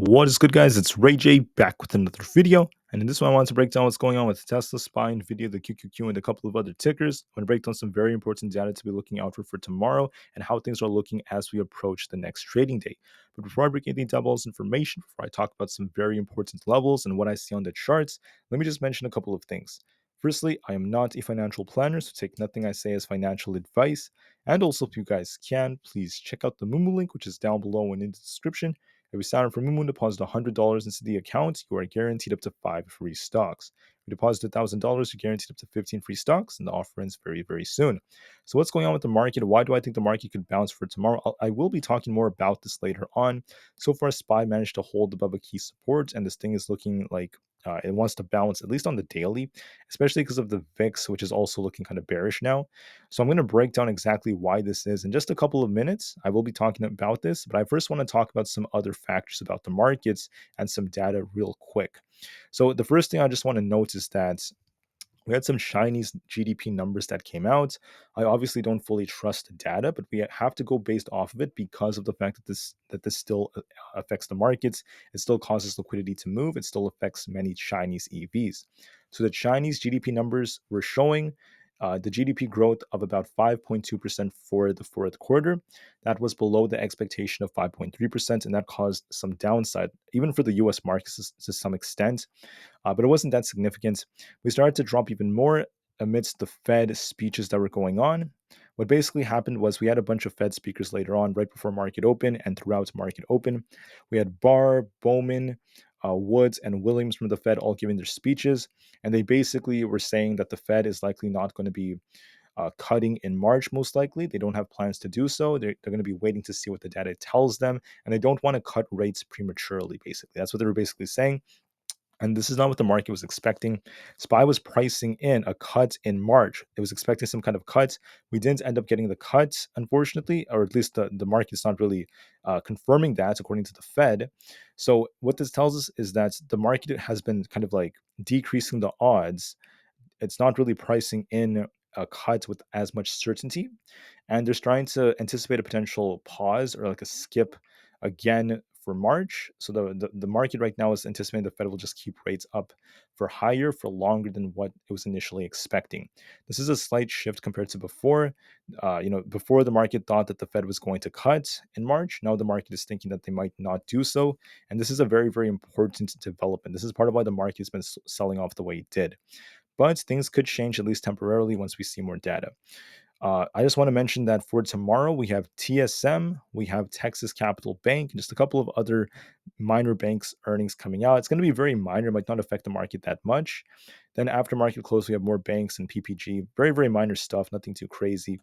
What is good, guys? It's Rey-Jay back with another video. And in this one, I want to break down what's going on with Tesla, SPY, Nvda, the QQQ, and a couple of other tickers. I'm going to break down some very important data to be looking out for tomorrow and how things are looking as we approach the next trading day. But before I break anything down, all this information, before I talk about some very important levels and what I see on the charts, let me just mention a couple of things. Firstly, I am not a financial planner, so take nothing I say as financial advice. And also, if you guys can, please check out the Moomoo link, which is down below and in the description. If you sign up for Moomoo and deposit $100 into the account, you are guaranteed up to 5 free stocks. If you deposit $1,000, you're guaranteed up to 15 free stocks, and the offer ends very, very soon. So what's going on with the market? Why do I think the market could bounce for tomorrow? I will be talking more about this later on. So far, SPY managed to hold above a key support, and this thing is looking like it wants to bounce, at least on the daily, especially because of the VIX, which is also looking kind of bearish now. So I'm going to break down exactly why this is in just a couple of minutes. I will be talking about this, but I first want to talk about some other factors about the markets and some data real quick. So the first thing I just want to note is that we had some Chinese GDP numbers that came out. I obviously don't fully trust the data, but we have to go based off of it because of the fact that this still affects the markets. It still causes liquidity to move. It still affects many Chinese EVs. So the Chinese GDP numbers were showing the GDP growth of about 5.2% for the fourth quarter. That was below the expectation of 5.3%, and that caused some downside, even for the US markets to some extent. But it wasn't that significant. We started to drop even more amidst the Fed speeches that were going on. What basically happened was we had a bunch of Fed speakers later on, right before market open and throughout market open. We had Barr, Bowman, Woods, and Williams from the Fed all giving their speeches, and they basically were saying that the Fed is likely not going to be cutting in March, most likely. They don't have plans to do so. They're going to be waiting to see what the data tells them, and they don't want to cut rates prematurely, basically. That's what they were basically saying. And this is not what the market was expecting. SPY was pricing in a cut in March. It was expecting some kind of cut. We didn't end up getting the cut, unfortunately, or at least the market's not really confirming that, according to the Fed. So, what this tells us is that the market has been kind of like decreasing the odds. It's not really pricing in a cut with as much certainty. And they're trying to anticipate a potential pause or like a skip again for March. So the market right now is anticipating the Fed will just keep rates up for higher for longer than what it was initially expecting. This is a slight shift compared to before. Before the market thought that the Fed was going to cut in March. Now the market is thinking that they might not do so. And this is a very, very important development. This is part of why the market has been selling off the way it did. But things could change at least temporarily once we see more data. I just want to mention that for tomorrow, we have TSM, we have Texas Capital Bank, and just a couple of other minor banks' earnings coming out. It's going to be very minor, might not affect the market that much. Then after market close, we have more banks and PPG. Very, very minor stuff, nothing too crazy.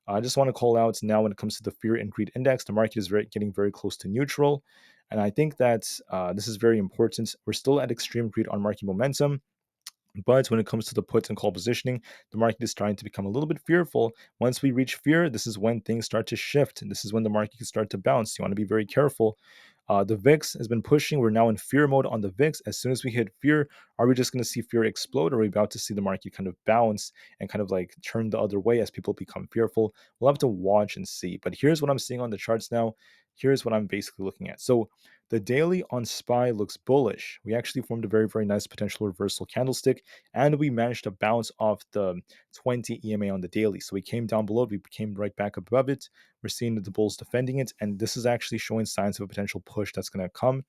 I just want to call out now when it comes to the fear and greed index, the market is getting very close to neutral. And I think that this is very important. We're still at extreme greed on market momentum. But when it comes to the put and call positioning, the market is starting to become a little bit fearful. Once we reach fear, this is when things start to shift. And this is when the market can start to bounce. You want to be very careful. The VIX has been pushing. We're now in fear mode on the VIX. As soon as we hit fear, are we just going to see fear explode? Or are we about to see the market kind of bounce and kind of like turn the other way as people become fearful? We'll have to watch and see. But here's what I'm seeing on the charts now. Here's what I'm basically looking at. So the daily on SPY looks bullish. We actually formed a very, very nice potential reversal candlestick, and we managed to bounce off the 20 EMA on the daily. So we came down below, we came right back above it. We're seeing the bulls defending it, and this is actually showing signs of a potential push that's going to come.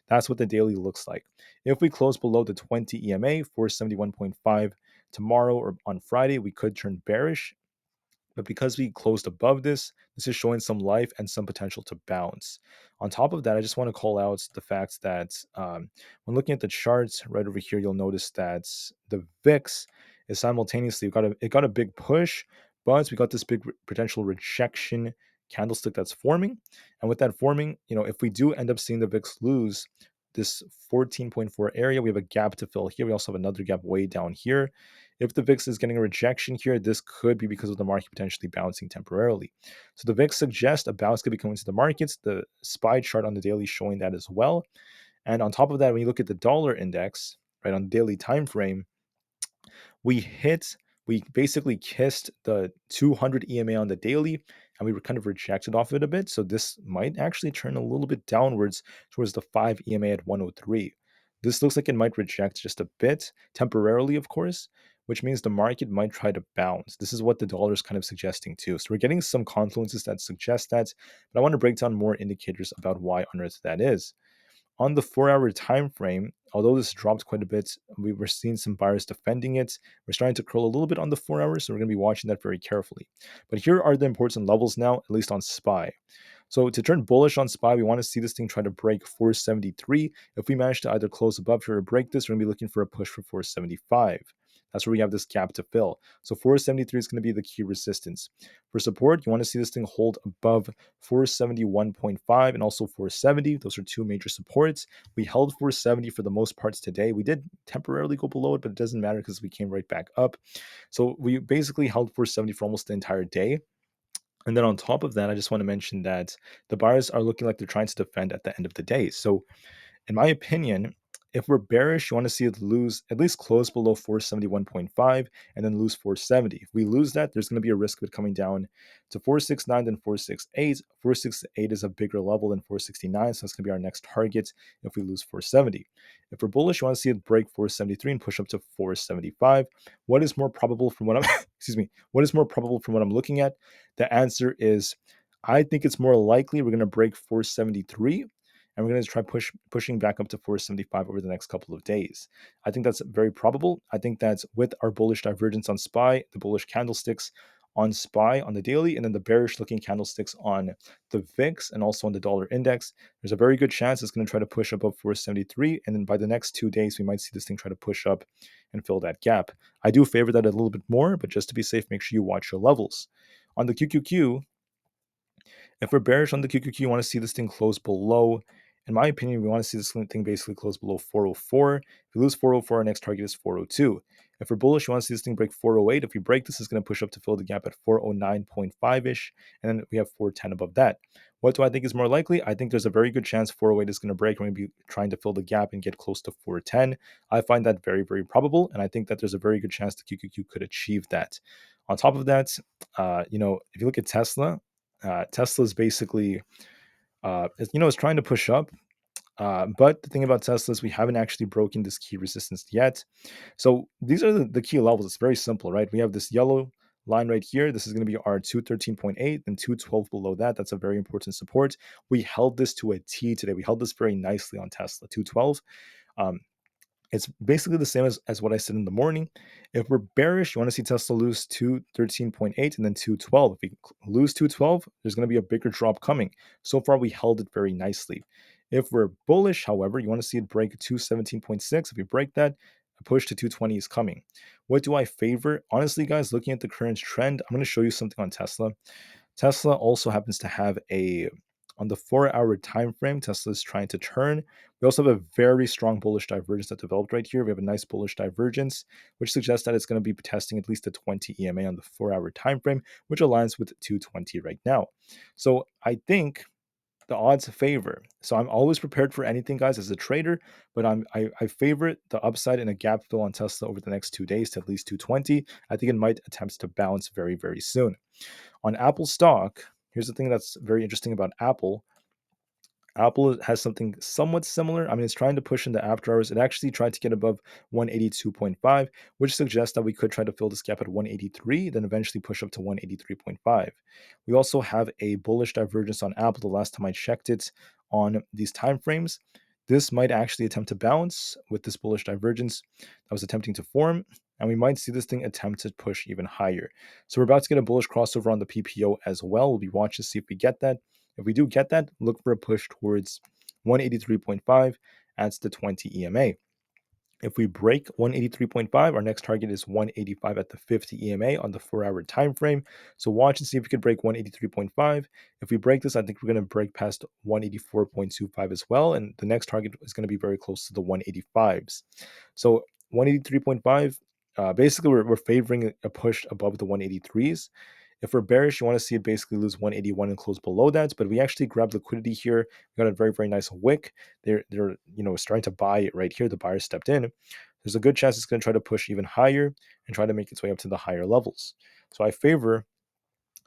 That's what the daily looks like. If we close below the 20 EMA, 471.5 tomorrow or on Friday, we could turn bearish. But because we closed above this is showing some life and some potential to bounce. On top of that, I just want to call out the fact that when looking at the charts right over here, you'll notice that the VIX is simultaneously it got a big push, but we got this big potential rejection candlestick that's forming. And with that forming, if we do end up seeing the VIX lose this 14.4 area, we have a gap to fill here. We also have another gap way down here. If the VIX is getting a rejection here, this could be because of the market potentially bouncing temporarily. So the VIX suggests a bounce could be coming to the markets. The SPY chart on the daily is showing that as well. And on top of that, when you look at the dollar index, right, on the daily time frame, we basically kissed the 200 EMA on the daily, and we were kind of rejected off it a bit. So this might actually turn a little bit downwards towards the 5 EMA at 103. This looks like it might reject just a bit, temporarily, of course, which means the market might try to bounce. This is what the dollar is kind of suggesting too. So we're getting some confluences that suggest that, but I want to break down more indicators about why on earth that is. On the 4-hour time frame, although this dropped quite a bit, we were seeing some buyers defending it. We're starting to curl a little bit on the 4 hours, so we're going to be watching that very carefully. But here are the important levels now, at least on SPY. So to turn bullish on SPY, we want to see this thing try to break 473. If we manage to either close above here or break this, we're going to be looking for a push for 475. That's where we have this gap to fill. So 473 is going to be the key resistance. For support, you want to see this thing hold above 471.5 and also 470. Those are two major supports. We held 470 for the most parts today. We did temporarily go below it, but it doesn't matter because we came right back up. So we basically held 470 for almost the entire day. And then on top of that, I just want to mention that the buyers are looking like they're trying to defend at the end of the day. So in my opinion, if we're bearish, you want to see it lose, at least close below 471.5 and then lose 470. If we lose that, there's going to be a risk of it coming down to 469, then 468. 468 is a bigger level than 469, so that's going to be our next target if we lose 470. If we're bullish, you want to see it break 473 and push up to 475. What is more probable from what I'm excuse me, what is more probable from what I'm looking at? The answer is I think it's more likely we're going to break 473 and we're going to try pushing back up to 475 over the next couple of days. I think that's very probable. I think that's with our bullish divergence on SPY, the bullish candlesticks on SPY on the daily, and then the bearish looking candlesticks on the VIX and also on the dollar index. There's a very good chance it's going to try to push above 473, and then by the next 2 days, we might see this thing try to push up and fill that gap. I do favor that a little bit more, but just to be safe, make sure you watch your levels. On the QQQ, if we're bearish on the QQQ, you want to see this thing close below. In my opinion, we want to see this thing basically close below 404. If we lose 404, our next target is 402. If we're bullish, you want to see this thing break 408. If we break this, it's going to push up to fill the gap at 409.5-ish. And then we have 410 above that. What do I think is more likely? I think there's a very good chance 408 is going to break. We're going to be trying to fill the gap and get close to 410. I find that very, very probable. And I think that there's a very good chance the QQQ could achieve that. On top of that, if you look at Tesla, Tesla is basically, is trying to push up. But the thing about Tesla is we haven't actually broken this key resistance yet. So these are the key levels. It's very simple, right? We have this yellow line right here. This is going to be our 213.8 and 212 below that. That's a very important support. We held this to a T today. We held this very nicely on Tesla, 212. It's basically the same as what I said in the morning. If we're bearish, you want to see Tesla lose 213.8 and then 212. If we lose 212, there's going to be a bigger drop coming. So far, we held it very nicely. If we're bullish, however, you want to see it break 217.6. If we break that, a push to 220 is coming. What do I favor? Honestly, guys, looking at the current trend, I'm going to show you something on Tesla. Tesla also happens to have on the 4-hour time frame, Tesla is trying to turn. We also have a very strong bullish divergence that developed right here. We have a nice bullish divergence, which suggests that it's going to be testing at least a 20 EMA on the 4-hour time frame, which aligns with 220 right now. So I think the odds favor. So I'm always prepared for anything, guys, as a trader, but I favor the upside in a gap fill on Tesla over the next 2 days to at least 220. I think it might attempt to bounce very, very soon. On Apple stock, here's the thing that's very interesting about Aapl. Aapl has something somewhat similar. I mean, it's trying to push into after hours. It actually tried to get above 182.5, which suggests that we could try to fill this gap at 183, then eventually push up to 183.5. We also have a bullish divergence on Aapl the last time I checked it on these time frames. This might actually attempt to bounce with this bullish divergence that was attempting to form, and we might see this thing attempt to push even higher. So we're about to get a bullish crossover on the PPO as well. We'll be watching to see if we get that. If we do get that, look for a push towards 183.5 adds to 20 EMA. If we break 183.5, our next target is 185 at the 50 EMA on the 4-hour time frame. So watch and see if we could break 183.5. If we break this, I think we're going to break past 184.25 as well. And the next target is going to be very close to the 185s. So 183.5, basically we're favoring a push above the 183s. If we're bearish, you want to see it basically lose 181 and close below that. But we actually grabbed liquidity here. We got a very, very nice wick. They're starting to buy it right here. The buyer stepped in. There's a good chance it's going to try to push even higher and try to make its way up to the higher levels. So I favor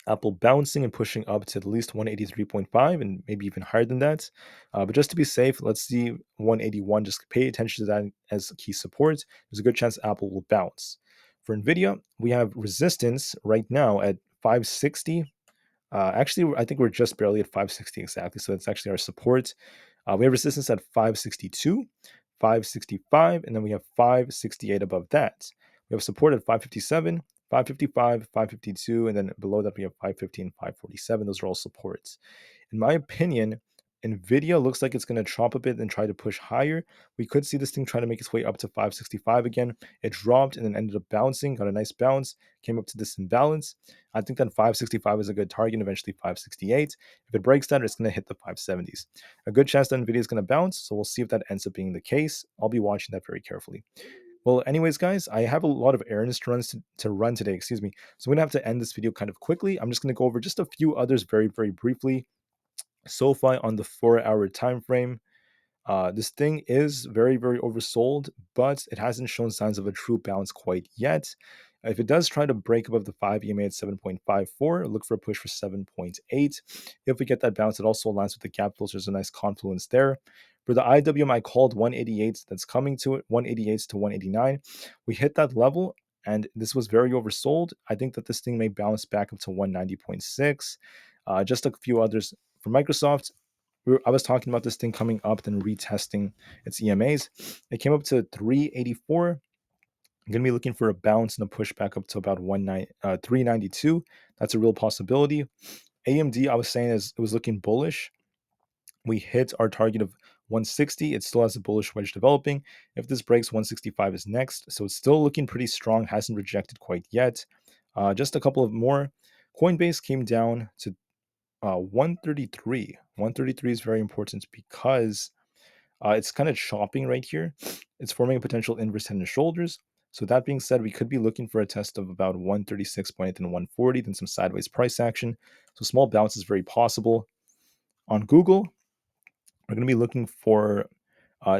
Apple bouncing and pushing up to at least 183.5 and maybe even higher than that. But just to be safe, let's see 181. Just pay attention to that as key support. There's a good chance Apple will bounce. For Nvidia, we have resistance right now at 560. Actually, I think we're just barely at 560 exactly. So that's actually our support. We have resistance at 562, 565, and then we have 568 above that. We have support at 557, 555, 552, and then below that we have 515, 547. Those are all supports. In my opinion, Nvidia looks like it's going to chop a bit and try to push higher. We could see this thing try to make its way up to 565 again. It dropped and then ended up bouncing, got a nice bounce, came up to this imbalance. I think that 565 is a good target, eventually 568. If it breaks that, it's going to hit the 570s. A good chance that Nvidia is going to bounce, so we'll see if that ends up being the case. I'll be watching that very carefully. Well, anyways, guys, I have a lot of errands to run today, excuse me. So I'm going to have to end this video kind of quickly. I'm just going to go over just a few others very, very briefly. SoFi on the 4-hour time frame. This thing is very, very oversold, but it hasn't shown signs of a true bounce quite yet. If it does try to break above the 5 EMA at 7.54, look for a push for 7.8. If we get that bounce, it also aligns with the gap filter. There's a nice confluence there. For the IWM, I called 188. That's coming to it, 188 to 189. We hit that level, and this was very oversold. I think that this thing may bounce back up to 190.6. Just a few others. For Microsoft, I was talking about this thing coming up, then retesting its EMAs. It came up to 384. I'm going to be looking for a bounce and a push back up to about 392. That's a real possibility. AMD, I was saying, it was looking bullish. We hit our target of 160. It still has a bullish wedge developing. If this breaks, 165 is next. So it's still looking pretty strong, hasn't rejected quite yet. Just a couple of more. Coinbase came down to 133. 133 is very important because it's kind of chopping right here. It's forming a potential inverse head and shoulders. So that being said, we could be looking for a test of about 136.8 and 140, then some sideways price action. So small bounce is very possible. On Google, we're going to be looking for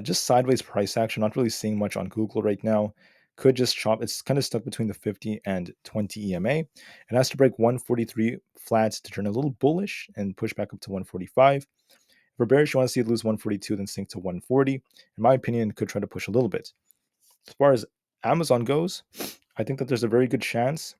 just sideways price action. Not really seeing much on Google right now. Could just chop. It's kind of stuck between the 50 and 20 EMA. It has to break 143 flat to turn a little bullish and push back up to 145. For bearish, you want to see it lose 142, then sink to 140. In my opinion, it could try to push a little bit. As far as Amazon goes, I think that there's a very good chance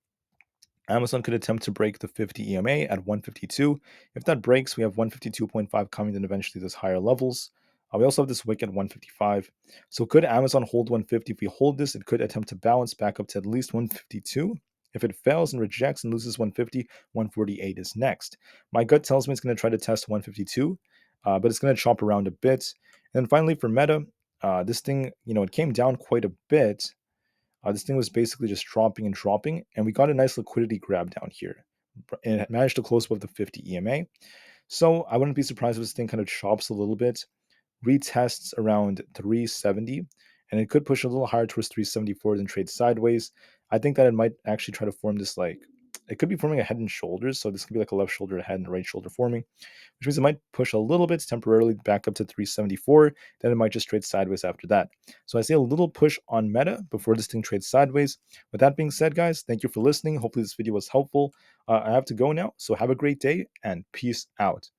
Amazon could attempt to break the 50 EMA at 152. If that breaks, we have 152.5 coming, then eventually those higher levels. We also have this wick at 155. So could Amazon hold 150? If we hold this, it could attempt to bounce back up to at least 152. If it fails and rejects and loses 150, 148 is next. My gut tells me it's going to try to test 152, but it's going to chop around a bit. And then finally for Meta, this thing, it came down quite a bit. This thing was basically just dropping and dropping, and we got a nice liquidity grab down here. And it managed to close above the 50 EMA. So I wouldn't be surprised if this thing kind of chops a little bit, retests around 370, and it could push a little higher towards 374 then trade sideways. I think that it might actually try to form this it could be forming a head and shoulders. So this could be like a left shoulder head and a right shoulder forming, which means it might push a little bit temporarily back up to 374. Then it might just trade sideways after that. So I see a little push on Meta before this thing trades sideways. With that being said, guys, thank you for listening. Hopefully this video was helpful. I have to go now. So have a great day and peace out.